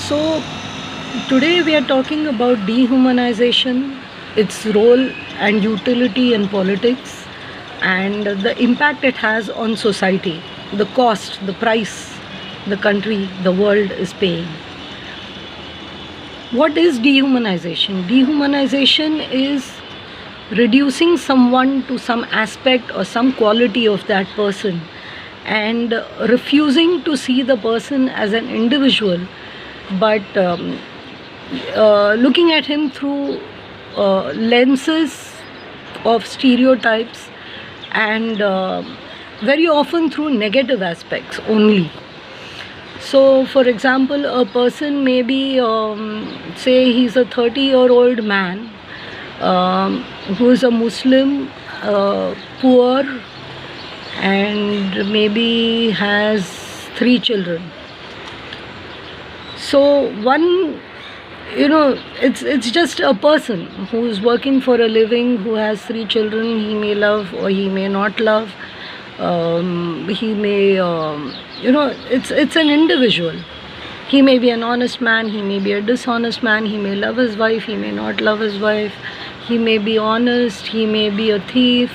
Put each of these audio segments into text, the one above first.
So, today we are talking about dehumanization, its role and utility in politics, and the impact it has on society, the cost, the price the country, the world is paying. What is dehumanization? Dehumanization is reducing someone to some aspect or some quality of that person and refusing to see the person as an individual, but looking at him through lenses of stereotypes and very often through negative aspects only. So, for example, a person may be, say, he's a 30-year-old man who is a Muslim, poor, and maybe has 3 children. So, it's just a person who is working for a living, who has 3 children. He may love or he may not love. He may, it's an individual. He may be an honest man, he may be a dishonest man, he may love his wife, he may not love his wife, he may be honest, he may be a thief,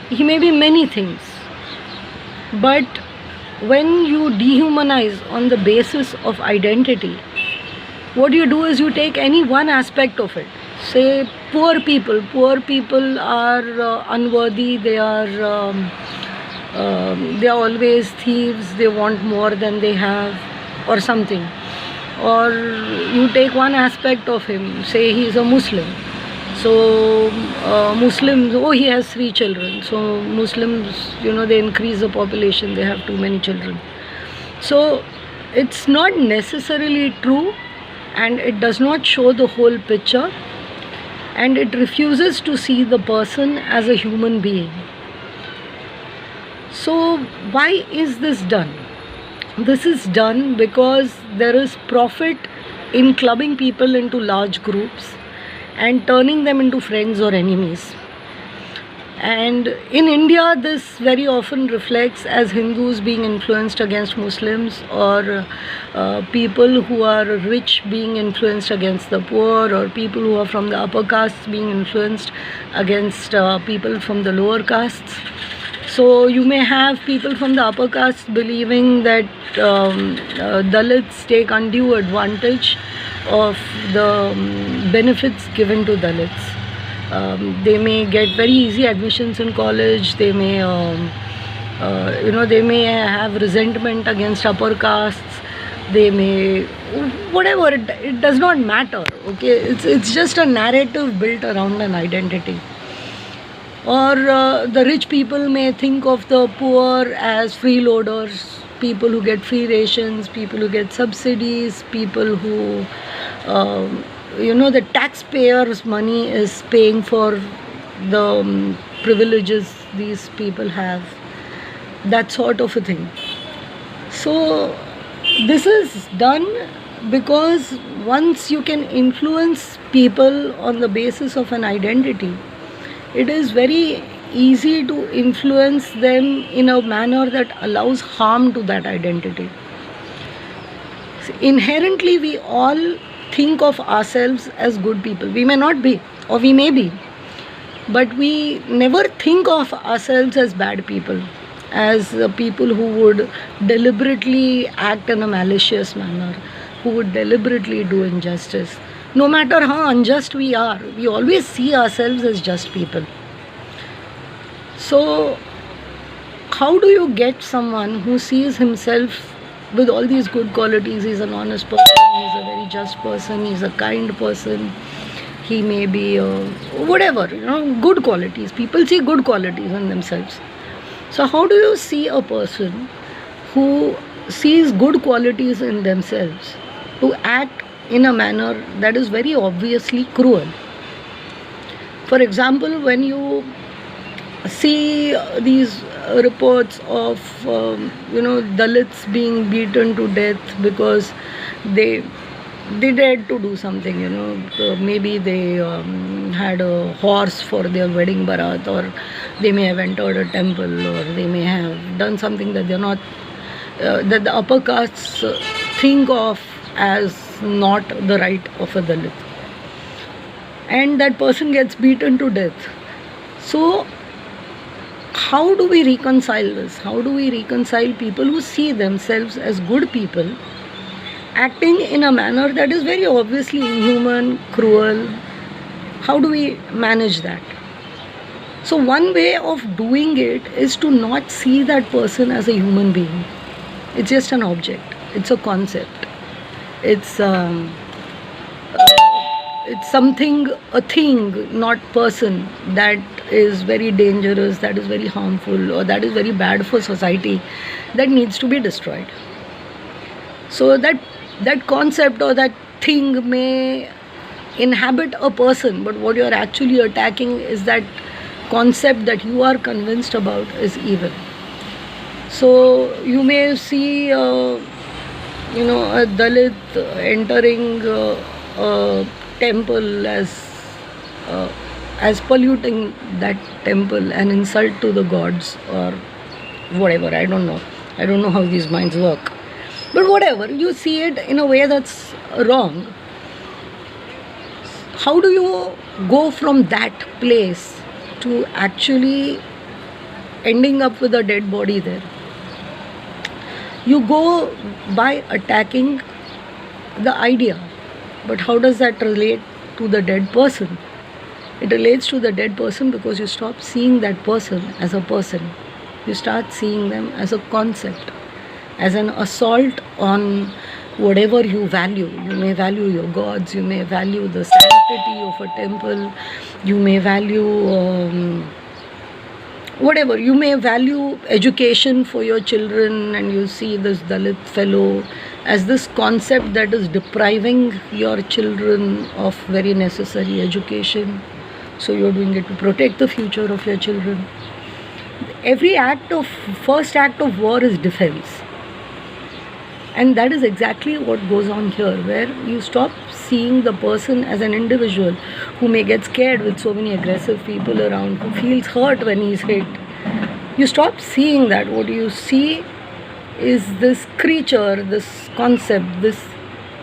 he may be many things. But when you dehumanize on the basis of identity, what you do is you take any one aspect of it. Say poor people are unworthy, they are always thieves, they want more than they have or something. Or you take one aspect of him, say he is a Muslim. So Muslims, he has 3 children. So Muslims, they increase the population, they have too many children. So it's not necessarily true, and it does not show the whole picture, and it refuses to see the person as a human being. So why is this done? This is done because there is profit in clubbing people into large groups and turning them into friends or enemies. And in India, this very often reflects as Hindus being influenced against Muslims, or people who are rich being influenced against the poor, or people who are from the upper castes being influenced against people from the lower castes. So you may have people from the upper castes believing that Dalits take undue advantage of the benefits given to Dalits. They may get very easy admissions in college. They may, they may have resentment against upper castes. They may, whatever. It does not matter. Okay, it's just a narrative built around an identity. Or the rich people may think of the poor as freeloaders, people who get free rations, people who get subsidies, people who, the taxpayers' money is paying for the privileges these people have, that sort of a thing. So this is done because once you can influence people on the basis of an identity, it is very easy to influence them in a manner that allows harm to that identity. Inherently, we all think of ourselves as good people. We may not be, or we may be, but we never think of ourselves as bad people, as people who would deliberately act in a malicious manner, who would deliberately do injustice. No matter how unjust we are, we always see ourselves as just people. So how do you get someone who sees himself with all these good qualities? He's an honest person, he's a very just person, he's a kind person, he may be whatever, good qualities. People see good qualities in themselves. So how do you see a person who sees good qualities in themselves to act in a manner that is very obviously cruel? For example, when you see these reports of Dalits being beaten to death because they dared to do something, maybe they had a horse for their wedding barat, or they may have entered a temple, or they may have done something that they're not, that the upper castes think of as not the right of a Dalit. And that person gets beaten to death. So, how do we reconcile this? How do we reconcile people who see themselves as good people acting in a manner that is very obviously inhuman, cruel? How do we manage that? So one way of doing it is to not see that person as a human being. It's just an object. It's a concept. It's something, a thing, not person, that is very dangerous, that is very harmful, or that is very bad for society, that needs to be destroyed. So that concept or that thing may inhabit a person, but what you are actually attacking is that concept that you are convinced about is evil. So you may see a Dalit entering a temple as polluting that temple, an insult to the gods or whatever. I don't know how these minds work, but whatever, you see it in a way that's wrong. How do you go from that place to actually ending up with a dead body there? You go by attacking the idea, but how does that relate to the dead person? It relates to the dead person because you stop seeing that person as a person. You start seeing them as a concept, as an assault on whatever you value. You may value your gods, you may value the sanctity of a temple, you may value whatever, you may value education for your children, and you see this Dalit fellow as this concept that is depriving your children of very necessary education. So you're doing it to protect the future of your children. First act of war is defense. And that is exactly what goes on here, where you stop seeing the person as an individual who may get scared with so many aggressive people around, who feels hurt when he's hit. You stop seeing that. What you see is this creature, this concept, this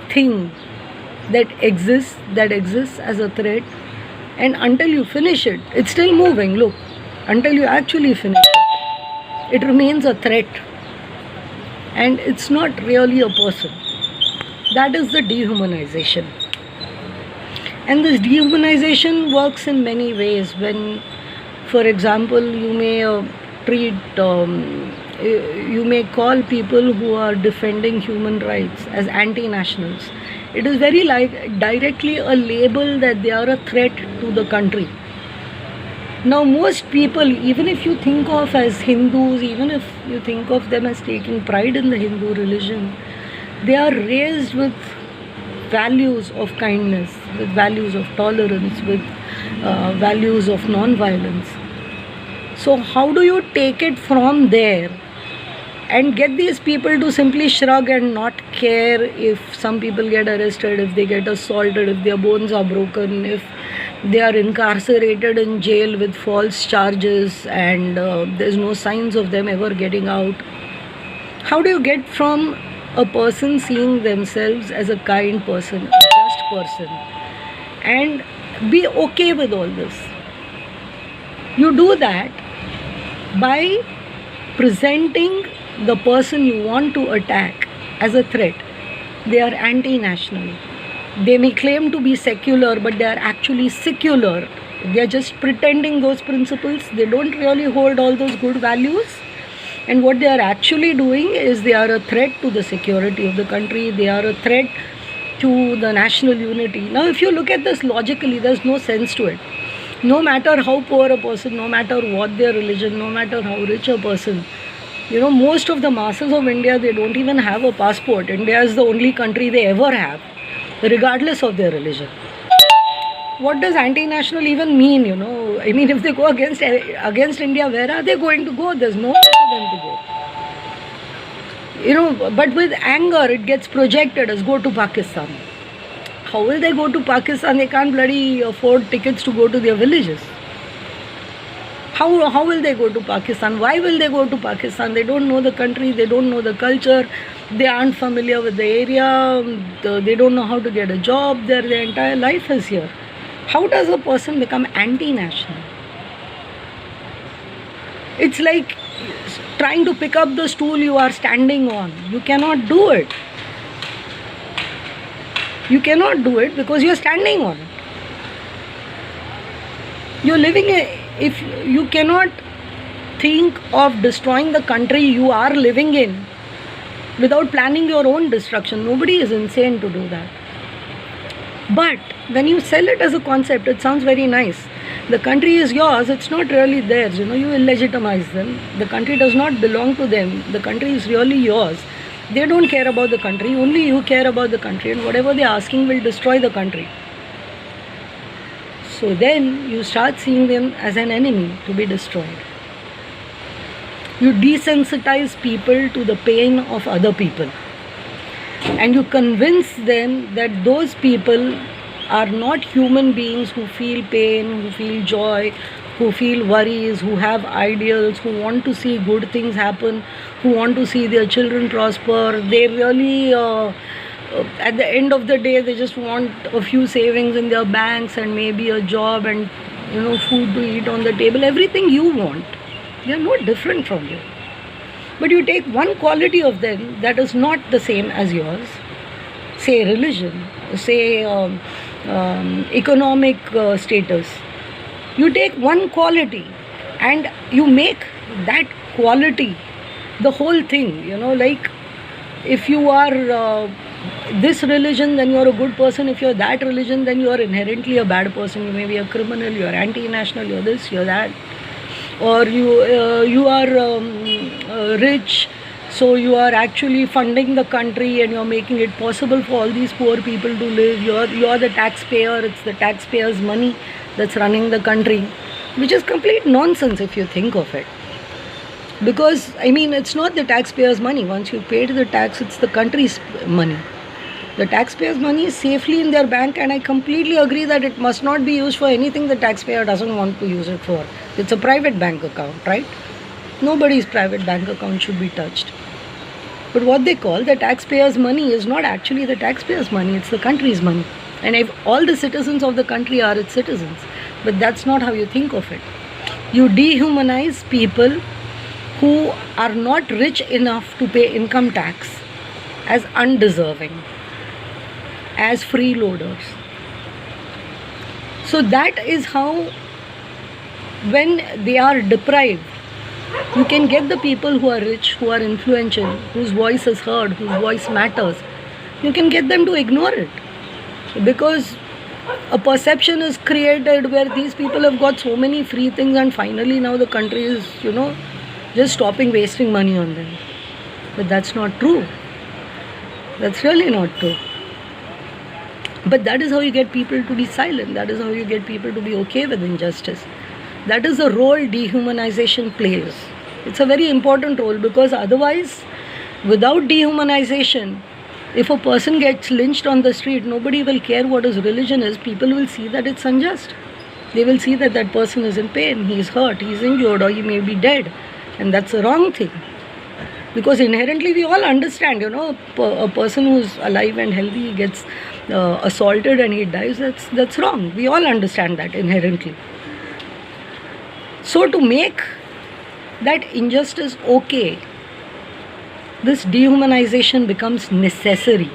thing that exists as a threat. And until you finish it, it's still moving, look. Until you actually finish it, it remains a threat. And it's not really a person. That is the dehumanization. And this dehumanization works in many ways. When, for example, you may you may call people who are defending human rights as anti-nationals. It is very directly a label that they are a threat to the country. Now, most people, even if you think of as Hindus, even if you think of them as taking pride in the Hindu religion, they are raised with values of kindness, with values of tolerance, with values of non-violence. So how do you take it from there and get these people to simply shrug and not care if some people get arrested, if they get assaulted, if their bones are broken, if they are incarcerated in jail with false charges and there's no signs of them ever getting out? How do you get from a person seeing themselves as a kind person, a just person, and be okay with all this? You do that by presenting the person you want to attack as a threat. They are anti-national. They may claim to be secular, but they are actually secular. They are just pretending those principles. They don't really hold all those good values. And what they are actually doing is they are a threat to the security of the country. They are a threat to the national unity. Now, if you look at this logically, there's no sense to it. No matter how poor a person, no matter what their religion, no matter how rich a person, most of the masses of India, they don't even have a passport. India is the only country they ever have, regardless of their religion. What does anti-national even mean? I mean, if they go against India, where are they going to go? There's nowhere for them to go. But with anger, it gets projected as go to Pakistan. How will they go to Pakistan? They can't bloody afford tickets to go to their villages. How will they go to Pakistan? Why will they go to Pakistan? They don't know the country, they don't know the culture, They aren't familiar with the area, they don't know how to get a job, their entire life is here. How does a person become anti-national? It's like trying to pick up the stool you are standing on. You cannot do it. You cannot do it because you are standing on it. You're living if you cannot think of destroying the country you are living in without planning your own destruction. Nobody is insane to do that. But when you sell it as a concept, it sounds very nice. The country is yours, it's not really theirs. You illegitimize them. The country does not belong to them. The country is really yours. They don't care about the country, only you care about the country, and whatever they're asking will destroy the country. So then you start seeing them as an enemy to be destroyed. You desensitize people to the pain of other people, and you convince them that those people are not human beings who feel pain, who feel joy, who feel worries, who have ideals, who want to see good things happen, who want to see their children prosper. They really, at the end of the day, they just want a few savings in their banks and maybe a job and food to eat on the table. Everything you want. They are no different from you. But you take one quality of them that is not the same as yours, say religion, say economic status. You take one quality and you make that quality the whole thing. Like if you are this religion, then you are a good person. If you are that religion, then you are inherently a bad person. You may be a criminal, you are anti-national, you are this, you are that. Or you are rich, so you are actually funding the country and you are making it possible for all these poor people to live. You are the taxpayer. It's the taxpayers' money that's running the country, which is complete nonsense if you think of it. Because it's not the taxpayers' money. Once you paid the tax, it's the country's money. The taxpayers' money is safely in their bank, and I completely agree that it must not be used for anything the taxpayer doesn't want to use it for. It's a private bank account, right? Nobody's private bank account should be touched. But what they call the taxpayers' money is not actually the taxpayers' money, it's the country's money. And if all the citizens of the country are its citizens. But that's not how you think of it. You dehumanize people who are not rich enough to pay income tax as undeserving, as freeloaders. So that is how, when they are deprived, you can get the people who are rich, who are influential, whose voice is heard, whose voice matters. You can get them to ignore it. Because a perception is created where these people have got so many free things, and finally now the country is, just stopping wasting money on them. But that's not true. That's really not true. But that is how you get people to be silent. That is how you get people to be okay with injustice. That is the role dehumanization plays. It's a very important role, because otherwise, without dehumanization, if a person gets lynched on the street, nobody will care what his religion is. People will see that it's unjust. They will see that that person is in pain, he is hurt, he is injured, or he may be dead. And that's the wrong thing. Because inherently we all understand, a person who's alive and healthy gets assaulted and he dies, that's wrong. We all understand that inherently. So to make that injustice okay, this dehumanization becomes necessary,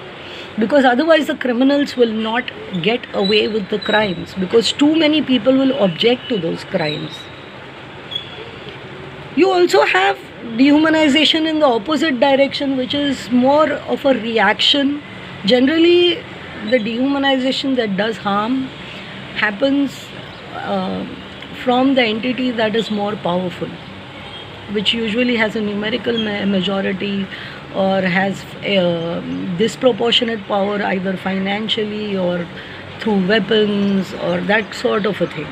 because otherwise the criminals will not get away with the crimes, because too many people will object to those crimes. You also have dehumanization in the opposite direction, which is more of a reaction. Generally, the dehumanization that does harm happens from the entity that is more powerful, which usually has a numerical majority or has a disproportionate power, either financially or through weapons or that sort of a thing.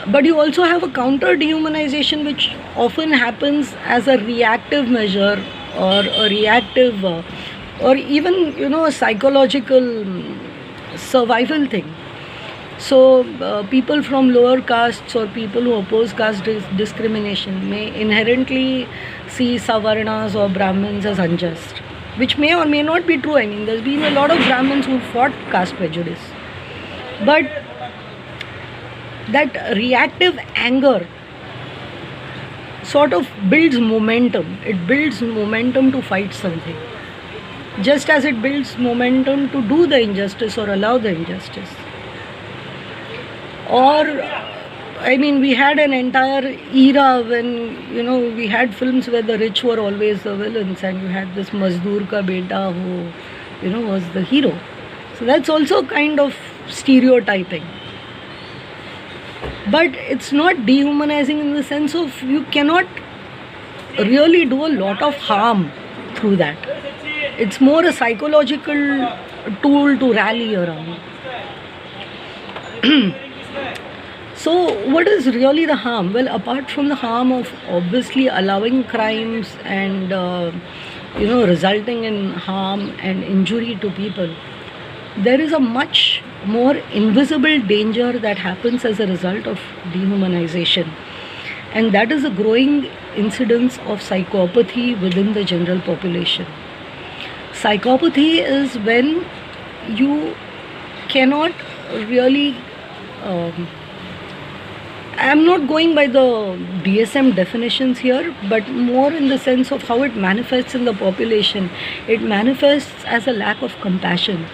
But you also have a counter dehumanization, which often happens as a reactive measure or a reactive or even a psychological survival thing. So people from lower castes or people who oppose caste discrimination may inherently see Savarnas or Brahmins as unjust. which may or may not be true. I mean, there's been a lot of Brahmins who fought caste prejudice. But that reactive anger sort of builds momentum. It builds momentum to fight something. Just as it builds momentum to do the injustice or allow the injustice. Or, I mean, we had an entire era when, we had films where the rich were always the villains, and you had this Mazdoor ka beta who, was the hero. So that's also kind of stereotyping. But it's not dehumanizing in the sense of you cannot really do a lot of harm through that. It's more a psychological tool to rally around. So what is really the harm? Well, apart from the harm of obviously allowing crimes and resulting in harm and injury to people, there is a much more invisible danger that happens as a result of dehumanization, and that is a growing incidence of psychopathy within the general population. Psychopathy is when you cannot really I'm not going by the DSM definitions here, but more in the sense of how it manifests in the population. It manifests as a lack of compassion.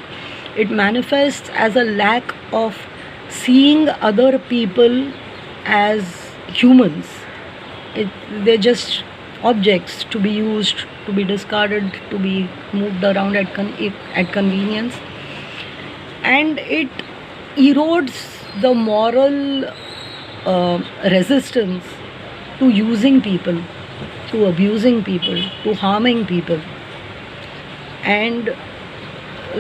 It manifests as a lack of seeing other people as humans. They're just objects to be used, to be discarded, to be moved around at convenience. And it erodes the moral resistance to using people, to abusing people, to harming people. And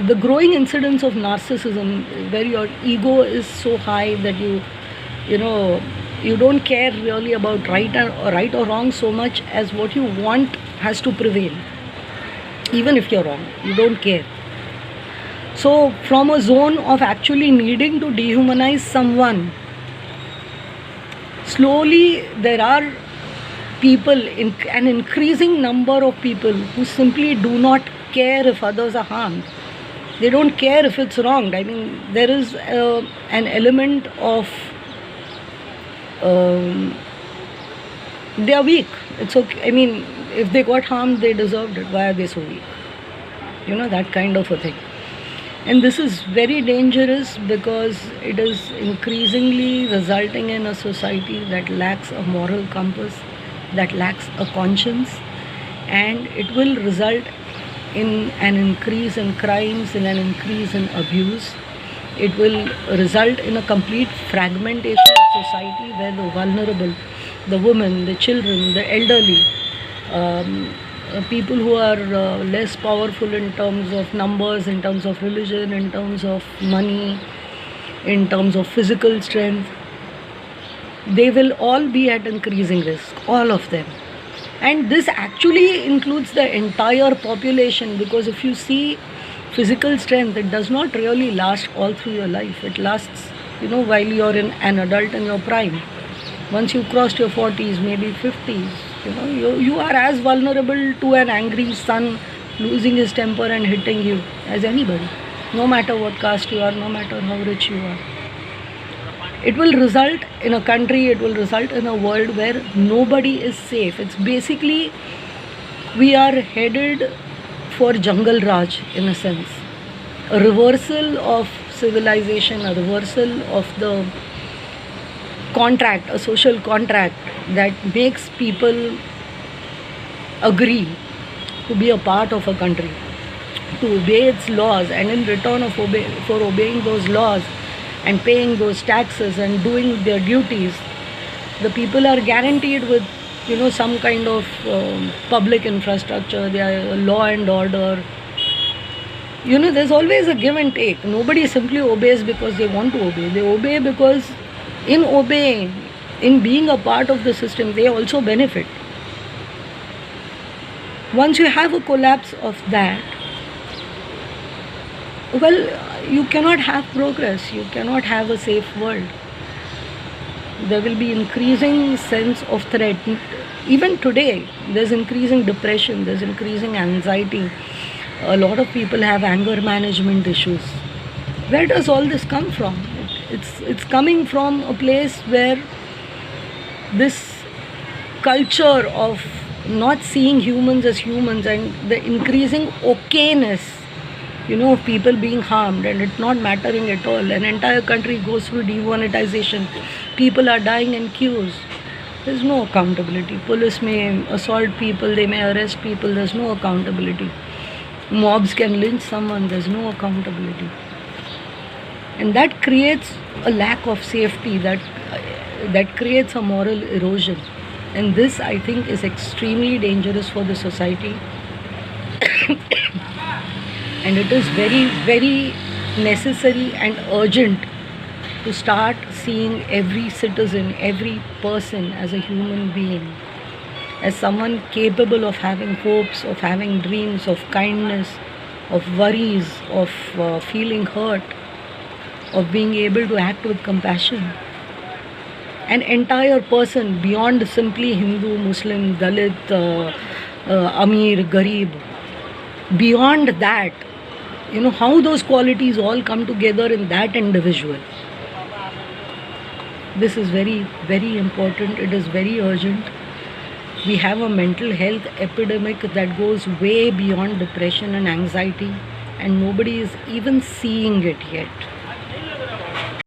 the growing incidence of narcissism, where your ego is so high that you don't care really about right or wrong so much as what you want has to prevail. Even if you're wrong, you don't care. So from a zone of actually needing to dehumanize someone, slowly there are people, an increasing number of people, who simply do not care if others are harmed. They don't care if it's wronged. I mean, there is an element of they are weak. It's okay. I mean, if they got harmed, they deserved it. Why are they so weak? That kind of a thing. And this is very dangerous because it is increasingly resulting in a society that lacks a moral compass, that lacks a conscience, and it will result in an increase in crimes, in an increase in abuse. It will result in a complete fragmentation of society where the vulnerable, the women, the children, the elderly, people who are less powerful in terms of numbers, in terms of religion, in terms of money, in terms of physical strength, they will all be at increasing risk, all of them. And this actually includes the entire population, because if you see physical strength, it does not really last all through your life. It lasts, while you're an adult in your prime. Once you've crossed your 40s, maybe 50s, you are as vulnerable to an angry son losing his temper and hitting you as anybody, no matter what caste you are, no matter how rich you are. It will result in a country, it will result in a world where nobody is safe. It's basically, we are headed for Jungle Raj in a sense. A reversal of civilization, a reversal of the contract, a social contract that makes people agree to be a part of a country, to obey its laws, and in return for obeying those laws and paying those taxes and doing their duties, the people are guaranteed with some kind of public infrastructure, their law and order. There's always a give and take. Nobody simply obeys because they want to obey. They obey because in obeying, in being a part of the system, they also benefit. Once you have a collapse of that, well, you cannot have progress. You cannot have a safe world. There will be increasing sense of threat. Even today, there's increasing depression, there's increasing anxiety, A lot of people have anger management issues. Where does all this come from? It's coming from a place where this culture of not seeing humans as humans and the increasing okayness, of people being harmed and it not mattering at all. An entire country goes through demonetization. People are dying in queues. There's no accountability. Police may assault people, they may arrest people, there's no accountability. Mobs can lynch someone, there's no accountability. And that creates a lack of safety, that creates a moral erosion. And this, I think, is extremely dangerous for the society. And it is very, very necessary and urgent to start seeing every citizen, every person as a human being, as someone capable of having hopes, of having dreams, of kindness, of worries, of feeling hurt, of being able to act with compassion. An entire person beyond simply Hindu, Muslim, Dalit, Amir, Garib. Beyond that, how those qualities all come together in that individual. This is very, very important. It is very urgent. We have a mental health epidemic that goes way beyond depression and anxiety, and nobody is even seeing it yet.